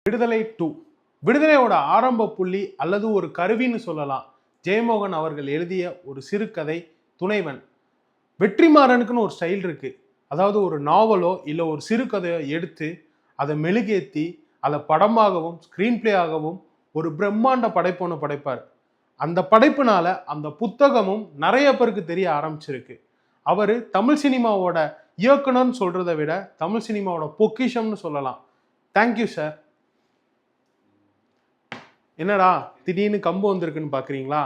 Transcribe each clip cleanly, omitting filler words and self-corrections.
விடுதலை 2 விடுதலையோட ஆரம்ப புள்ளி அல்லது ஒரு கருவின்னு சொல்லலாம். ஜெயமோகன் அவர்கள் எழுதிய ஒரு சிறுகதை துணைவன். வெற்றிமாறனுக்குன்னு ஒரு ஸ்டைல் இருக்கு. அதாவது ஒரு நாவலோ இல்லை ஒரு சிறுகதையோ எடுத்து அதை மெழுகேற்றி அதை படமாகவும் ஸ்க்ரீன் பிளே ஆகவும் ஒரு பிரம்மாண்ட படைப்பு ஒன்று படைப்பார். அந்த படைப்புனால அந்த புத்தகமும் நிறைய பேருக்கு தெரிய ஆரம்பிச்சிருக்கு. அவர் தமிழ் சினிமாவோட இயக்குனர்னு சொல்றதை விட தமிழ் சினிமாவோட பொக்கிஷம்னு சொல்லலாம். Thank you sir. என்னடா திடீர்னு கம்பு வந்திருக்குன்னு பார்க்குறீங்களா?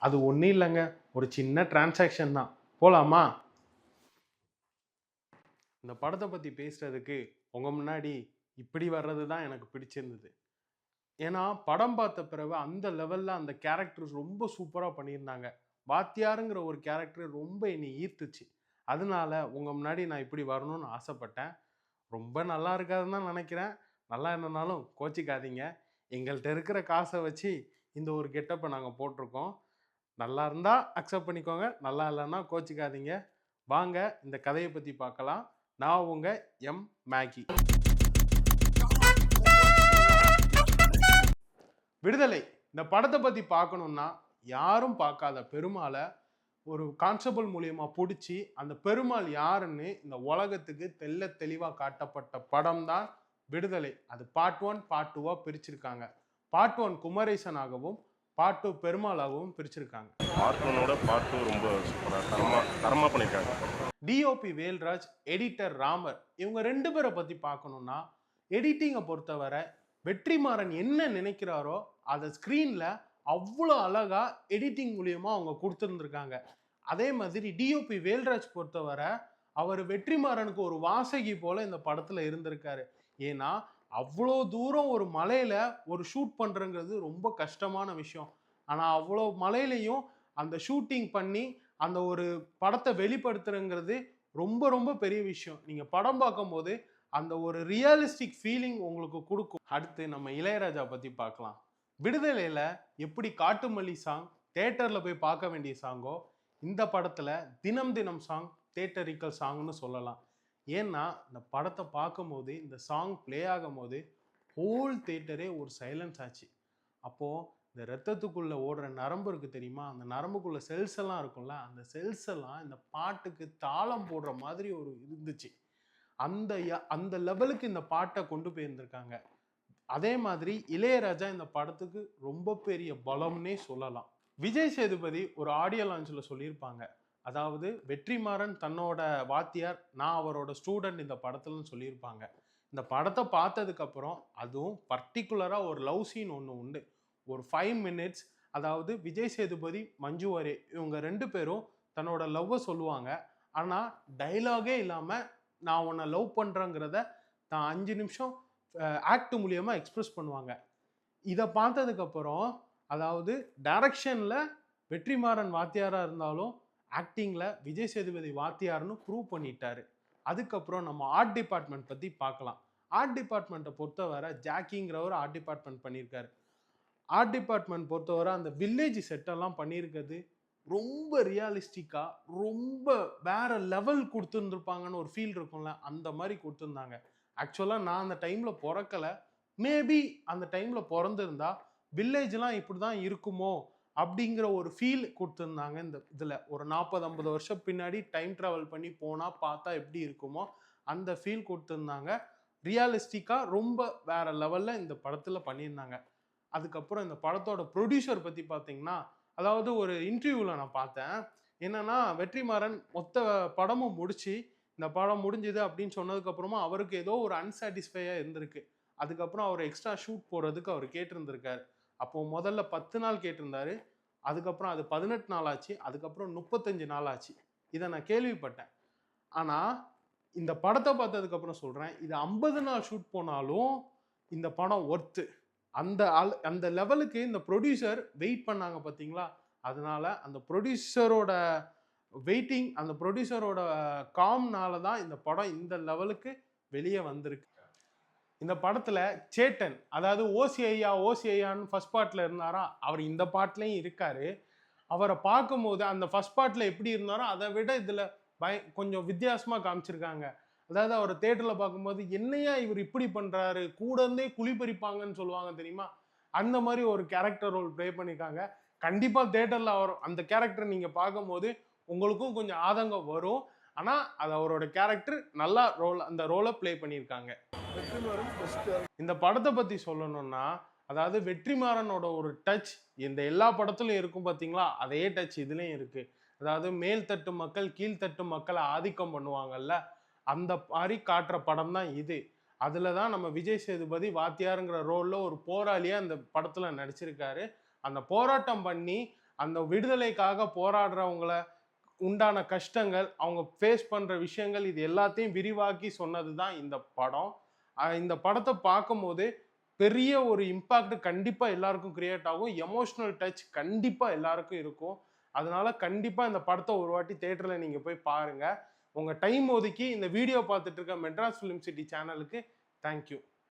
அது ஒன்றும் இல்லைங்க, ஒரு சின்ன டிரான்சாக்ஷன் தான். போகலாமா? இந்த படத்தை பற்றி பேசுறதுக்கு உங்கள் முன்னாடி இப்படி வர்றது தான் எனக்கு பிடிச்சிருந்தது. ஏன்னா படம் பார்த்த பிறகு அந்த லெவலில் அந்த கேரக்டர்ஸ் ரொம்ப சூப்பராக பண்ணியிருந்தாங்க. வாத்தியாருங்கிற ஒரு கேரக்டர் ரொம்ப என்னை ஈர்த்துச்சு. அதனால உங்கள் முன்னாடி நான் இப்படி வரணும்னு ஆசைப்பட்டேன். ரொம்ப நல்லா இருக்காதுன்னு தான் நினைக்கிறேன். நல்லா என்னன்னாலும் கோச்சிக்காதீங்க. எங்கள்கிட்ட இருக்கிற காசை வச்சு இந்த ஒரு கெட்டப்பை நாங்கள் போட்டிருக்கோம். நல்லா இருந்தால் அக்செப்ட் பண்ணிக்கோங்க, நல்லா இல்லைன்னா கோச்சிக்காதீங்க. வாங்க இந்த கதையை பற்றி பார்க்கலாம். நான் உங்கள் எம் மேகி. விடுதலை இந்த படத்தை பற்றி பார்க்கணுன்னா யாரும் பார்க்காத பெருமாளை ஒரு கான்ஸ்டபிள் மூலியமா பிடிச்சி அந்த பெருமாள் யாருன்னு இந்த உலகத்துக்கு தெல்ல தெளிவாக காட்டப்பட்ட படம் தான் விடுதலை. அது பார்ட் 1 பார்ட் 2 பிரிச்சிருக்காங்க. பார்ட் 1 குமரேசனாகவும் பார்ட் 2 பெருமாளாகவும் பிரிச்சிருக்காங்க. பார்ட் 1ஓட பார்ட் 2 ரொம்ப தரமா பண்ணிருக்காங்க. டிஓபி வேல்ராஜ், எடிட்டர் ராமர், இவங்க ரெண்டு பேரை பத்தி பார்க்கணும்னா எடிட்டிங்கை பொறுத்தவரை வெற்றிமாறன் என்ன நினைக்கிறாரோ அதை ஸ்க்ரீன்ல அவ்வளோ அழகா எடிட்டிங் மூலியமா அவங்க கொடுத்துருந்துருக்காங்க. அதே மாதிரி டிஓபி வேல்ராஜ் பொறுத்தவரை அவர் வெற்றிமாறனுக்கு ஒரு வாசகி போல இந்த படத்துல இருந்திருக்காரு. ஏன்னா அவ்வளோ தூரம் ஒரு மலையில ஒரு ஷூட் பண்றங்கிறது ரொம்ப கஷ்டமான விஷயம். ஆனா அவ்வளோ மலையிலையும் அந்த ஷூட்டிங் பண்ணி அந்த ஒரு படத்தை வெளிப்படுத்துறங்கிறது ரொம்ப ரொம்ப பெரிய விஷயம். நீங்க படம் பார்க்கும்போது அந்த ஒரு ரியலிஸ்டிக் ஃபீலிங் உங்களுக்கு கொடுக்கும். அடுத்து நம்ம இளையராஜா பத்தி பார்க்கலாம். விடுதலையில எப்படி காட்டுமல்லி சாங் தியேட்டர்ல போய் பார்க்க வேண்டிய சாங்கோ, இந்த படத்துல தினம் தினம் சாங் தியேட்டரிக்கல் சாங்னு சொல்லலாம். ஏன்னா இந்த படத்தை பார்க்கும்போது இந்த சாங் பிளே ஆகும் போது ஹோல் தியேட்டரே ஒரு சைலன்ஸ் ஆச்சு. அப்போ இந்த ரத்தத்துக்குள்ள ஓடுற நரம்பு இருக்கு தெரியுமா, அந்த நரம்புக்குள்ள செல்ஸ் எல்லாம் இருக்கும்ல, அந்த செல்ஸ் எல்லாம் இந்த பாட்டுக்கு தாளம் போடுற மாதிரி ஒரு இருந்துச்சு. அந்த அந்த லெவலுக்கு இந்த பாட்டை கொண்டு போயிருந்திருக்காங்க. அதே மாதிரி இளையராஜா இந்த படத்துக்கு ரொம்ப பெரிய பலம்னே சொல்லலாம். விஜய் சேதுபதி ஒரு ஆடியோ லான்ச்சில் சொல்லியிருப்பாங்க. அதாவது வெற்றிமாறன் தன்னோட வாத்தியார், நான் அவரோட ஸ்டூடெண்ட் இந்த படத்துலன்னு சொல்லியிருப்பாங்க. இந்த படத்தை பார்த்ததுக்கு அப்புறம் அதுவும் பர்டிகுலராக ஒரு லவ் சீன் ஒன்று உண்டு. ஒரு 5 minutes, அதாவது விஜய் சேதுபதி மஞ்சு வாரியர் இவங்க ரெண்டு பேரும் தன்னோட லவ்வை சொல்லுவாங்க. ஆனால் டைலாகே இல்லாமல் நான் உன்னை லவ் பண்ணுறேங்கிறத நான் 5 நிமிஷம் ஆக்ட் மூலியமாக எக்ஸ்பிரஸ் பண்ணுவாங்க. இதை பார்த்ததுக்கப்புறம் அதாவது டைரக்ஷனில் வெற்றிமாறன் வாத்தியாராக இருந்தாலும் ஆக்டிங்கில் விஜய் சேதுபதி வாத்தியார்னு ப்ரூவ் பண்ணிட்டாரு. அதுக்கப்புறம் நம்ம ஆர்ட் டிபார்ட்மெண்ட் பற்றி பார்க்கலாம். ஆர்ட் டிபார்ட்மெண்ட்டை பொறுத்தவரை ஜாக்கிங்கிறவர் ஆர்ட் டிபார்ட்மெண்ட் பண்ணியிருக்காரு. ஆர்ட் டிபார்ட்மெண்ட் பொறுத்தவரை அந்த வில்லேஜ் செட்டெல்லாம் பண்ணியிருக்கிறது ரொம்ப ரியலிஸ்டிக்காக ரொம்ப வேற லெவல் கொடுத்துருந்துருப்பாங்கன்னு ஒரு ஃபீல் இருக்கும்ல, அந்த மாதிரி கொடுத்துருந்தாங்க. ஆக்சுவலாக நான் அந்த டைமில் பிறக்கலை. மேபி அந்த டைமில் பிறந்திருந்தா வில்லேஜ்லாம் இப்படி தான் இருக்குமோ அப்படிங்கிற ஒரு ஃபீல் கொடுத்துருந்தாங்க. இந்த இதில் ஒரு 40-50 வருஷம் பின்னாடி டைம் ட்ராவல் பண்ணி போனால் பார்த்தா எப்படி இருக்குமோ அந்த ஃபீல் கொடுத்துருந்தாங்க. ரியலிஸ்டிக்காக ரொம்ப வேற லெவலில் இந்த படத்தில் பண்ணியிருந்தாங்க. அதுக்கப்புறம் இந்த படத்தோட ப்ரொடியூசர் பற்றி பார்த்தீங்கன்னா, அதாவது ஒரு இன்டர்வியூவில் நான் பார்த்தேன். என்னன்னா வெற்றிமாறன் மொத்த படமும் முடிச்சு இந்த படம் முடிஞ்சுது அப்படின்னு சொன்னதுக்கப்புறமா அவருக்கு ஏதோ ஒரு அன்சாட்டிஸ்ஃபையாக இருந்திருக்கு. அதுக்கப்புறம் அவர் எக்ஸ்ட்ரா ஷூட் போடுறதுக்கு அவர் கேட்டிருந்திருக்காரு. அப்போது முதல்ல 10 நாள் கேட்டிருந்தாரு. அதுக்கப்புறம் அது 18 நாள் ஆச்சு. அதுக்கப்புறம் 35 நாள் ஆச்சு. இதை நான் கேள்விப்பட்டேன். ஆனால் இந்த படத்தை பார்த்ததுக்கப்புறம் சொல்கிறேன், இது 50 நாள் ஷூட் போனாலும் இந்த படம் ஒர்த்து. அந்த லெவலுக்கு இந்த ப்ரொடியூசர் வெயிட் பண்ணாங்க பார்த்தீங்களா? அதனால அந்த ப்ரொடியூசரோட வெயிட்டிங், அந்த ப்ரொடியூசரோட காம்னால தான் இந்த படம் இந்த லெவலுக்கு வெளியே வந்திருக்கு. இந்த படத்துல சேட்டன், அதாவது ஓசிஐயான்னு ஃபர்ஸ்ட் பார்ட்ல இருந்தாரா, அவர் இந்த பார்ட்லயும் இருக்காரு. அவரை பார்க்கும்போது அந்த ஃபர்ஸ்ட் பார்ட்ல எப்படி இருந்தாரோ அதை விட இதுல கொஞ்சம் வித்தியாசமா காமிச்சிருக்காங்க. அதாவது அவர் தேட்டர்ல பார்க்கும்போது என்னையா இவர் இப்படி பண்றாரு, கூட இருந்தே குழி பறிப்பாங்கன்னு சொல்லுவாங்க தெரியுமா, அந்த மாதிரி ஒரு கேரக்டர் ரோல் ப்ளே பண்ணிருக்காங்க. கண்டிப்பா தேட்டர்ல அவர் அந்த கேரக்டர் நீங்க பார்க்கும்போது உங்களுக்கும் கொஞ்சம் ஆதங்கம் வரும். ஆனா அது அவரோட கேரக்டர் நல்லா அந்த ரோலை ப்ளே பண்ணியிருக்காங்க. இந்த படத்தை பத்தி சொல்லணும்னா, அதாவது வெற்றிமாறனோட ஒரு டச் இந்த எல்லா படத்துலயும் இருக்கும் பாத்தீங்களா, அதே டச் இதுலயும் இருக்கு. அதாவது மேல்தட்டு மக்கள் கீழ்த்தட்டு மக்களை ஆதிக்கம் பண்ணுவாங்கல்ல, அந்த மாதிரி காட்டுற படம் தான் இது. அதுல தான் நம்ம விஜய் சேதுபதி வாத்தியாருங்கிற ரோல்ல ஒரு போராளியா அந்த படத்துல நடிச்சிருக்காரு. அந்த போராட்டம் பண்ணி அந்த விடுதலைக்காக போராடுறவங்கள உண்டான கஷ்டங்கள், அவங்க ஃபேஸ் பண்ற விஷயங்கள், இது எல்லாத்தையும் விரிவாக்கி சொன்னது தான் இந்த படம். இந்த படத்தை பார்க்கும்போது பெரிய ஒரு இம்பாக்ட் கண்டிப்பா எல்லாருக்கும் கிரியேட் ஆகும். எமோஷனல் டச் கண்டிப்பா எல்லாருக்கும் இருக்கும். அதனால கண்டிப்பா இந்த படத்தை ஒரு வாட்டி தியேட்டர்ல நீங்க போய் பாருங்க. உங்க டைம் ஒதுக்கி இந்த வீடியோ பார்த்துட்டு இருக்க மெட்ராஸ் ஃபிலிம் சிட்டி சேனலுக்கு தேங்க்யூ.